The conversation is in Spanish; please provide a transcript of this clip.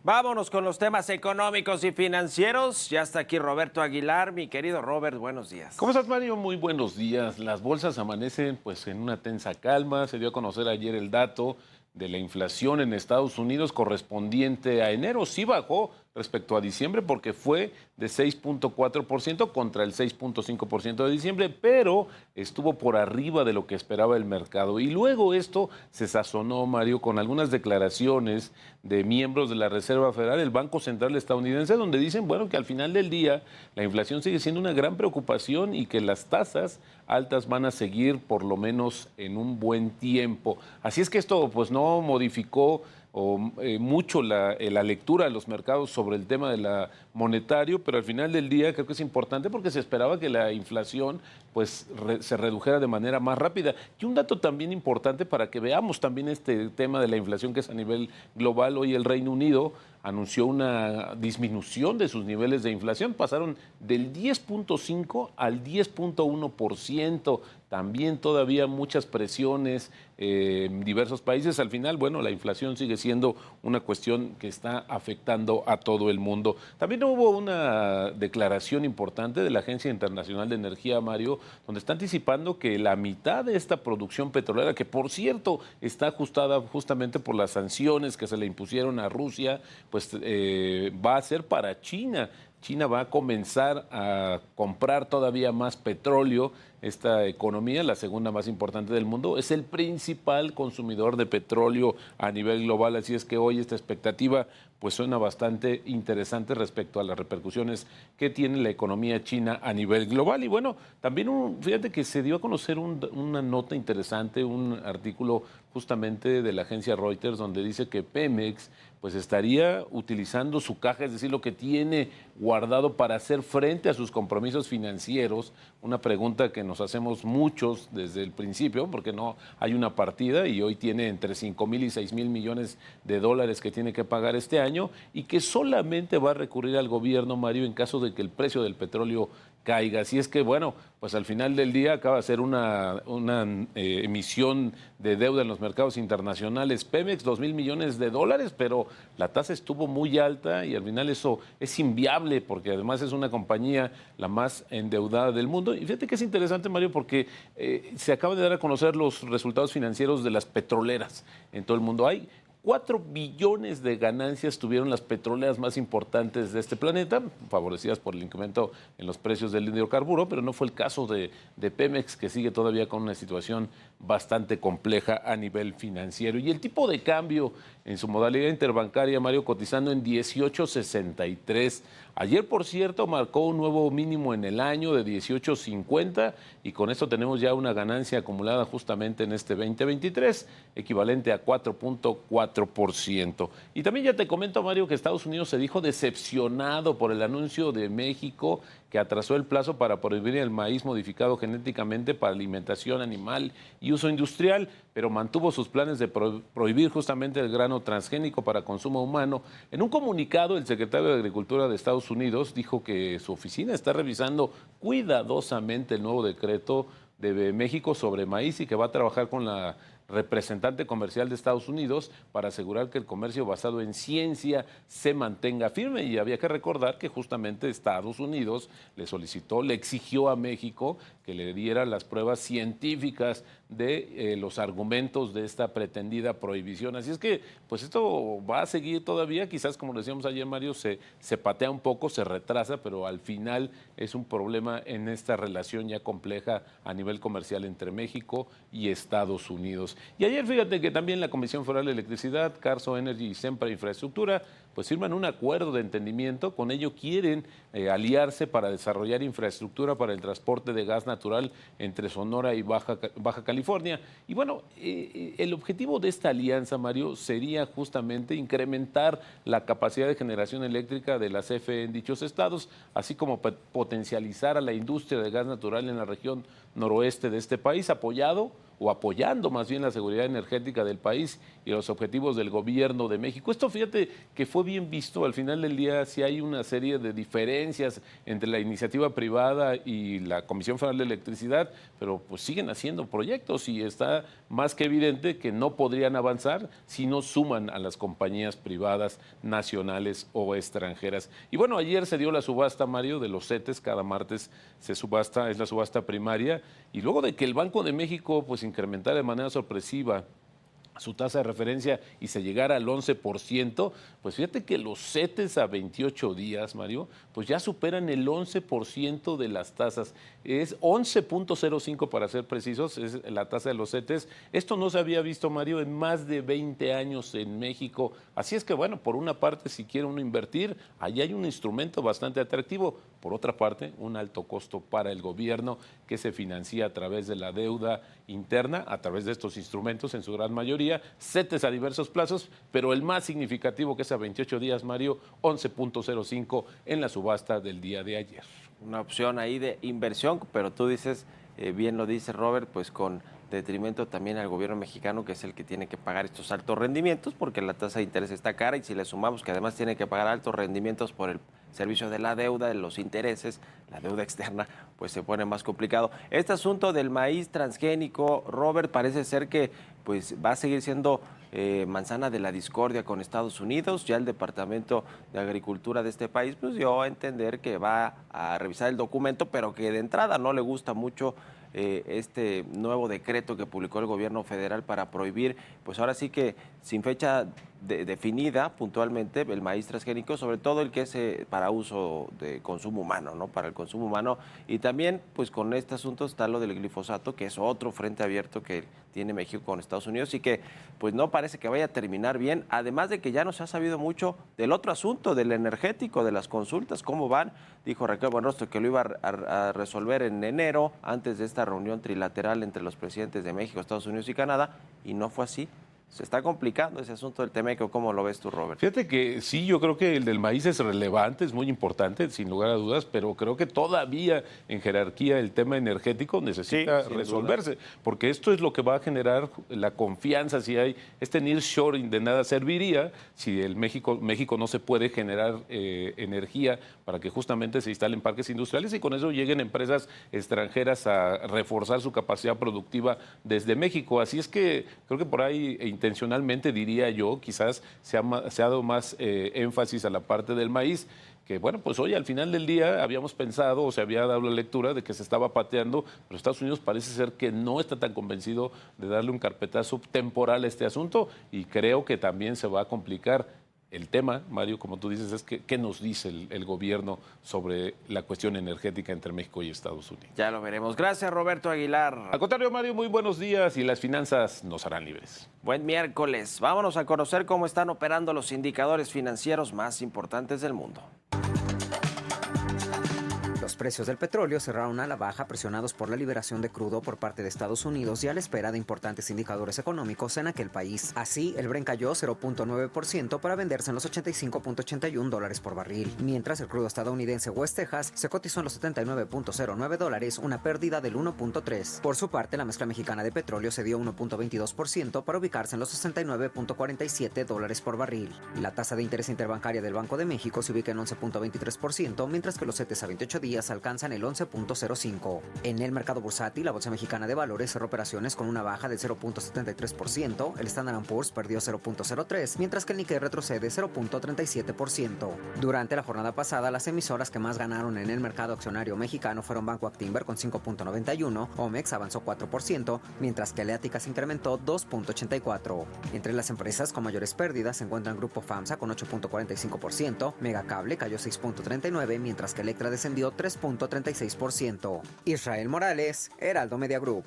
Vámonos con los temas económicos y financieros. Ya está aquí Roberto Aguilar. Mi querido Robert, buenos días. ¿Cómo estás, Mario? Muy buenos días. Las bolsas amanecen pues en una tensa calma. Se dio a conocer ayer el dato de la inflación en Estados Unidos correspondiente a enero. Sí bajó respecto a diciembre porque fue de 6.4% contra el 6.5% de diciembre, pero estuvo por arriba de lo que esperaba el mercado. Y luego esto se sazonó, Mario, con algunas declaraciones de miembros de la Reserva Federal, el Banco Central estadounidense, donde dicen, bueno, que al final del día la inflación sigue siendo una gran preocupación y que las tasas altas van a seguir por lo menos en un buen tiempo. Así es que esto pues no modificó mucho la lectura de los mercados sobre el tema de la monetario, pero al final del día creo que es importante porque se esperaba que la inflación pues se redujera de manera más rápida. Y un dato también importante para que veamos también este tema de la inflación que es a nivel global. Hoy el Reino Unido anunció una disminución de sus niveles de inflación, pasaron del 10.5 al 10.1%. También todavía muchas presiones en diversos países. Al final, bueno, la inflación sigue siendo una cuestión que está afectando a todo el mundo. También hubo una declaración importante de la Agencia Internacional de Energía, Mario, donde está anticipando que la mitad de esta producción petrolera, que por cierto está ajustada justamente por las sanciones que se le impusieron a Rusia, pues va a ser para China. China va a comenzar a comprar todavía más petróleo. Esta economía, la segunda más importante del mundo, es el principal consumidor de petróleo a nivel global. Así es que hoy esta expectativa pues suena bastante interesante respecto a las repercusiones que tiene la economía china a nivel global. Y bueno, también fíjate que se dio a conocer una nota interesante, un artículo justamente de la agencia Reuters, donde dice que Pemex pues estaría utilizando su caja, es decir, lo que tiene guardado para hacer frente a sus compromisos financieros. Una pregunta que nos hacemos muchos desde el principio, porque no hay una partida y hoy tiene entre 5,000 y 6,000 millones de dólares que tiene que pagar este año y que solamente va a recurrir al gobierno, Mario, en caso de que el precio del petróleo caiga. Así es que, bueno, pues al final del día acaba de ser una emisión de deuda en los mercados internacionales. Pemex, 2,000 millones de dólares, pero la tasa estuvo muy alta y al final eso es inviable porque además es una compañía la más endeudada del mundo. Y fíjate que es interesante, Mario, porque se acaban de dar a conocer los resultados financieros de las petroleras en todo el mundo. Hay 4 billones de ganancias tuvieron las petroleras más importantes de este planeta, favorecidas por el incremento en los precios del hidrocarburo, pero no fue el caso de Pemex, que sigue todavía con una situación bastante compleja a nivel financiero. Y el tipo de cambio en su modalidad interbancaria, Mario, cotizando en 18.63. Ayer, por cierto, marcó un nuevo mínimo en el año de 18.50 y con esto tenemos ya una ganancia acumulada justamente en este 2023, equivalente a 4.4%. Y también ya te comento, Mario, que Estados Unidos se dijo decepcionado por el anuncio de México que atrasó el plazo para prohibir el maíz modificado genéticamente para alimentación animal y uso industrial, pero mantuvo sus planes de prohibir justamente el grano transgénico para consumo humano. En un comunicado, el secretario de Agricultura de Estados Unidos dijo que su oficina está revisando cuidadosamente el nuevo decreto de México sobre maíz y que va a trabajar con la representante comercial de Estados Unidos para asegurar que el comercio basado en ciencia se mantenga firme. Y había que recordar que justamente Estados Unidos le solicitó, le exigió a México que le diera las pruebas científicas de los argumentos de esta pretendida prohibición. Así es que, pues esto va a seguir todavía, quizás como decíamos ayer, Mario, se patea un poco, se retrasa, pero al final es un problema en esta relación ya compleja a nivel comercial entre México y Estados Unidos. Y ayer fíjate que también la Comisión Federal de Electricidad, Carso Energy y Sempra Infraestructura, pues firman un acuerdo de entendimiento. Con ello quieren aliarse para desarrollar infraestructura para el transporte de gas natural entre Sonora y Baja California. Y bueno, el objetivo de esta alianza, Mario, sería justamente incrementar la capacidad de generación eléctrica de la CFE en dichos estados, así como potencializar a la industria de gas natural en la región noroeste de este país, apoyando más bien la seguridad energética del país y los objetivos del gobierno de México. Esto fíjate que fue bien visto. Al final del día sí hay una serie de diferencias entre la iniciativa privada y la Comisión Federal de Electricidad, pero pues siguen haciendo proyectos y está más que evidente que no podrían avanzar si no suman a las compañías privadas nacionales o extranjeras. Y bueno, ayer se dio la subasta, Mario, de los CETES. Cada martes se subasta, es la subasta primaria, y luego de que el Banco de México pues incrementara de manera sorpresiva su tasa de referencia y se llegara al 11%, pues fíjate que los CETES a 28 días, Mario, pues ya superan el 11% de las tasas. Es 11.05 para ser precisos, es la tasa de los CETES. Esto no se había visto, Mario, en más de 20 años en México. Así es que, bueno, por una parte, si quiere uno invertir, allí hay un instrumento bastante atractivo. Por otra parte, un alto costo para el gobierno que se financia a través de la deuda interna, a través de estos instrumentos en su gran mayoría, CETES a diversos plazos, pero el más significativo, que es a 28 días, Mario, 11.05 en la subasta del día de ayer. Una opción ahí de inversión, pero tú dices, bien lo dice Robert, pues con detrimento también al gobierno mexicano, que es el que tiene que pagar estos altos rendimientos, porque la tasa de interés está cara, y si le sumamos que además tiene que pagar altos rendimientos por el servicio de la deuda, de los intereses, la deuda externa, pues se pone más complicado. Este asunto del maíz transgénico, Robert, parece ser que pues va a seguir siendo manzana de la discordia con Estados Unidos. Ya el Departamento de Agricultura de este país pues dio a entender que va a revisar el documento, pero que de entrada no le gusta mucho este nuevo decreto que publicó el gobierno federal para prohibir, pues ahora sí que sin fecha definida puntualmente, el maíz transgénico, sobre todo el que es para uso de consumo humano, ¿no? Para el consumo humano. Y también, pues con este asunto está lo del glifosato, que es otro frente abierto que tiene México con Estados Unidos y que pues no parece que vaya a terminar bien, además de que ya no se ha sabido mucho del otro asunto, del energético, de las consultas, cómo van. Dijo Raquel Buenrostro que lo iba a resolver en enero, antes de esta reunión trilateral entre los presidentes de México, Estados Unidos y Canadá, y no fue así. Se está complicando ese asunto del Temeco. ¿Cómo lo ves tú, Robert? Fíjate que sí, yo creo que el del maíz es relevante, es muy importante, sin lugar a dudas, pero creo que todavía en jerarquía el tema energético necesita resolverse, porque esto es lo que va a generar la confianza. Si hay este nearshoring, de nada serviría si México no se puede generar energía para que justamente se instalen parques industriales y con eso lleguen empresas extranjeras a reforzar su capacidad productiva desde México. Así es que creo que por ahí intencionalmente, diría yo, quizás se ha dado más énfasis a la parte del maíz, que bueno, pues hoy al final del día habíamos pensado o se había dado la lectura de que se estaba pateando, pero Estados Unidos parece ser que no está tan convencido de darle un carpetazo temporal a este asunto y creo que también se va a complicar. El tema, Mario, como tú dices, es que ¿qué nos dice el gobierno sobre la cuestión energética entre México y Estados Unidos? Ya lo veremos. Gracias, Roberto Aguilar. Al contrario, Mario, muy buenos días y las finanzas nos harán libres. Buen miércoles. Vámonos a conocer cómo están operando los indicadores financieros más importantes del mundo. Los precios del petróleo cerraron a la baja, presionados por la liberación de crudo por parte de Estados Unidos y a la espera de importantes indicadores económicos en aquel país. Así, el Brent cayó 0.9% para venderse en los $85.81 por barril, mientras el crudo estadounidense West Texas se cotizó en los $79.09, una pérdida del 1.3%. Por su parte, la mezcla mexicana de petróleo se dio 1.22% para ubicarse en los $69.47 por barril. La tasa de interés interbancaria del Banco de México se ubica en 11.23%, mientras que los CETES a 28 días alcanzan el 11.05. En el mercado bursátil, la Bolsa Mexicana de Valores cerró operaciones con una baja del 0.73%, el Standard & Poor's perdió 0.03%, mientras que el Nikkei retrocede 0.37%. Durante la jornada pasada, las emisoras que más ganaron en el mercado accionario mexicano fueron Banco Actinver con 5.91%, Omex avanzó 4%, mientras que Aleática se incrementó 2.84%. Entre las empresas con mayores pérdidas se encuentran Grupo FAMSA con 8.45%, Megacable cayó 6.39%, mientras que Electra descendió 3.36%. Israel Morales, Heraldo Media Group.